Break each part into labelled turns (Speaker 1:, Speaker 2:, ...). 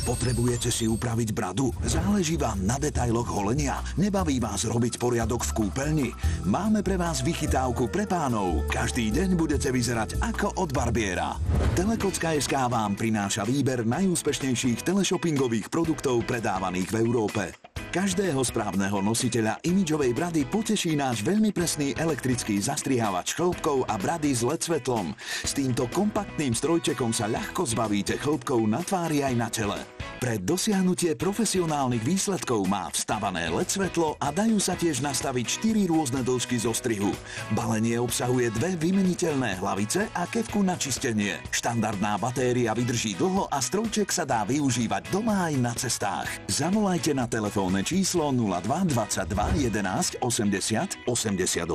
Speaker 1: Potrebujete si upraviť bradu? Záleží vám na detailoch holenia? Nebaví vás robiť poriadok v kúpeľni? Máme pre vás vychytávku pre pánov. Každý deň budete vyzerať ako od barbiera. Telekocka.sk vám prináša výber najúspešnejších teleshoppingových produktov predávaných v Európe. Každého správneho nositeľa imidžovej brady poteší náš veľmi presný elektrický zastrihávač chlopkov a brady s LED svetlom. S týmto kompaktným strojčekom sa ľahko zbavíte chlopkov na tvári aj na tele. Pre dosiahnutie profesionálnych výsledkov má vstavané LED svetlo a dajú sa tiež nastaviť 4 rôzne dĺžky zostrihu. Balenie obsahuje 2 vymeniteľné hlavice a kevku na čistenie. Štandardná batéria vydrží dlho a strojček sa dá využívať doma aj na cestách. Zavolajte na telefónne číslo 02 22 11 80 88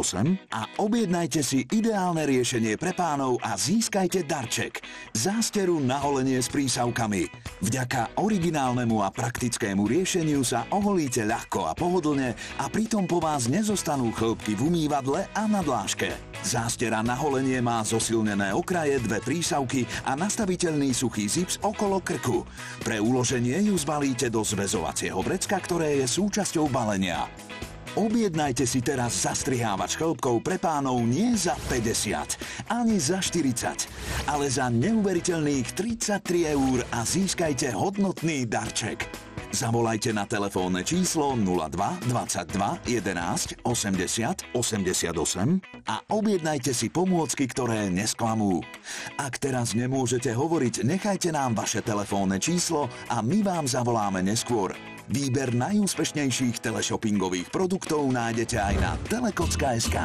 Speaker 1: a objednajte si ideálne riešenie pre pánov a získajte darček. Zásteru na holenie s prísavkami. Vďaka originálnemu a praktickému riešeniu sa oholíte ľahko a pohodlne a pritom po vás nezostanú chlpky v umývadle a na dláške. Zástera na holenie má zosilnené okraje, 2 prísavky a nastaviteľný suchý zips okolo krku. Pre uloženie ju zbalíte do zväzovacieho vrecka, ktoré je súčasťou balenia. Objednajte si teraz zastrihávač chlpkov pre pánov nie za 50, ani za 40, ale za neuveriteľných 33 eur a získajte hodnotný darček. Zavolajte na telefónne číslo 02 22 11 80 88 a objednajte si pomôcky, ktoré nesklamú. Ak teraz nemôžete hovoriť, nechajte nám vaše telefónne číslo a my vám zavoláme neskôr. Výber najúspešnejších teleshoppingových produktov nájdete aj na telekocka.sk.